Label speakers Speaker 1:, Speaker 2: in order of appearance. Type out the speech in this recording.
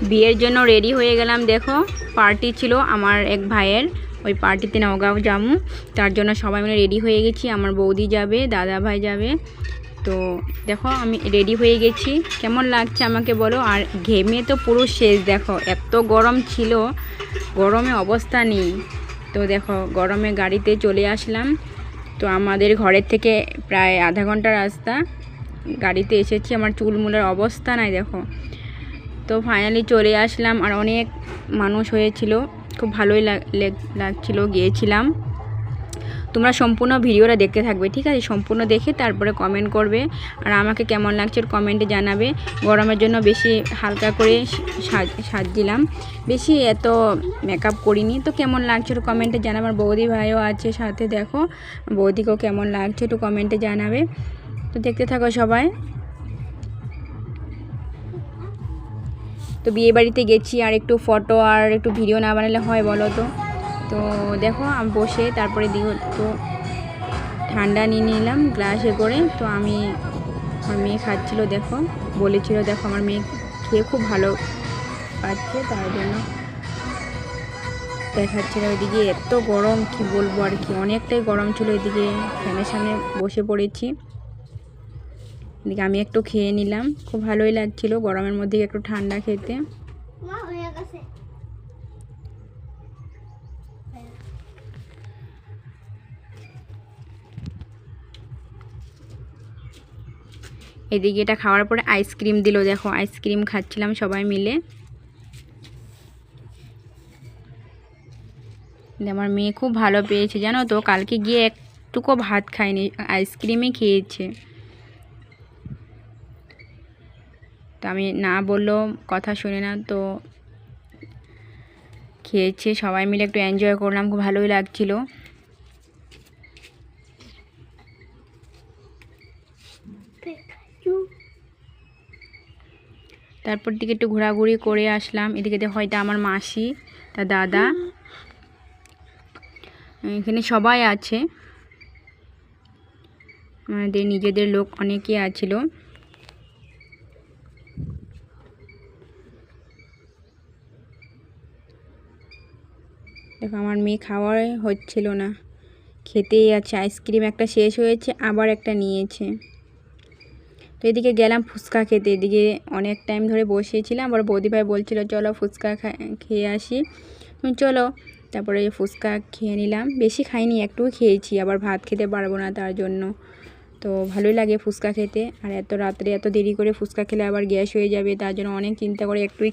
Speaker 1: বিয়ের জন্য রেডি হয়ে গেলাম। দেখো পার্টি ছিল আমার এক ভাইয়ের, ওই পার্টিতে নওগাঁও যাবো, তার জন্য সবাই মিলে রেডি হয়ে গেছি। আমার বৌদি যাবে, দাদা ভাই যাবে। তো দেখো আমি রেডি হয়ে গেছি, কেমন লাগছে আমাকে বলো। আর ঘেমে তো পুরো শেষ, দেখো এত গরম ছিল, গরমে অবস্থা নেই। তো দেখো গরমে গাড়িতে চলে আসলাম। তো আমাদের ঘরের থেকে প্রায় আধা ঘন্টা রাস্তা, গাড়িতে এসেছি। আমার চুলমুলের অবস্থা নাই দেখো। তো ফাইনালি চলে আসলাম। আর অনেক মানুষ হয়েছিল, খুব ভালোই লাগছিল, গিয়েছিলাম। তোমরা সম্পূর্ণ ভিডিওটা দেখতে থাকবে, ঠিক আছে? সম্পূর্ণ দেখে তারপরে কমেন্ট করবে, আর আমাকে কেমন লাগছে কমেন্টে জানাবে। গরমের জন্য বেশি হালকা করে সাজছিলাম, বেশি এত মেকআপ করিনি। তো কেমন লাগছে একটু কমেন্টে জানাবে। আমার বৌদি ভাইও আছে সাথে, দেখো বৌদিকেও কেমন লাগছে একটু কমেন্টে জানাবে। তো দেখতে থাকো সবাই। তো বিয়ে বাড়িতে গেছি, আর একটু ফটো আর একটু ভিডিও না বানালে হয় বলো তো? তো দেখো আমি বসে তারপরে তো ঠান্ডা নিয়ে নিলাম গ্লাসে করে। তো আমি, আমার মেয়ে খাচ্ছিল, দেখো বলেছিল, দেখো আমার মেয়ে খেয়ে খুব ভালো পাচ্ছে, তার জন্য দেখাচ্ছিল। ওইদিকে এত গরম কি বলবো আর কি, অনেকটাই গরম ছিল। এদিকে ফ্যানের সামনে বসে পড়েছি, এদিকে আমি একটু খেয়ে নিলাম, খুব ভালোই লাগছিল গরমের মধ্যে একটু ঠান্ডা খেতে। এদিকে এটা খাওয়ার পরে আইসক্রিম দিল, দেখো আইসক্রিম খাচ্ছিলাম সবাই মিলে। আমার মেয়ে খুব ভালো পেয়েছে জানো তো, কালকে গিয়ে একটুকু ভাত খায়নি, আইসক্রিমই খেয়েছে। তো আমি না বললেও কথা শুনে না, তো খেয়েছে। সবাই মিলে একটু এনজয় করলাম, খুব ভালোই লাগছিল। তারপর দিকে একটু ঘোরাঘুরি করে আসলাম। এদিকে হয়তো আমার মাসি, তার দাদা, এখানে সবাই আছে, আমাদের নিজেদের লোক অনেকেই আছিল। দেখো আমার মেয়ে খাওয়াই হচ্ছিল না, খেতেই আছে। আইসক্রিম একটা শেষ হয়েছে, আবার একটা নিয়েছে। তো এদিকে গেলাম ফুচকা খেতে, এদিকে অনেক টাইম ধরে বসেছিলাম। আবার বৌদিভাই বলছিল চলো ফুচকা খেয়ে আসি, চলো। তারপরে ফুচকা খেয়ে নিলাম, বেশি খাইনি, একটু খেয়েছি, আবার ভাত খেতে পারবো না তার জন্য। তো ভালোই লাগে ফুচকা খেতে, আর এত রাত্রে এত দেরি করে ফুচকা খেলে আবার গ্যাস হয়ে যাবে, তার জন্য অনেক চিন্তা করে একটুই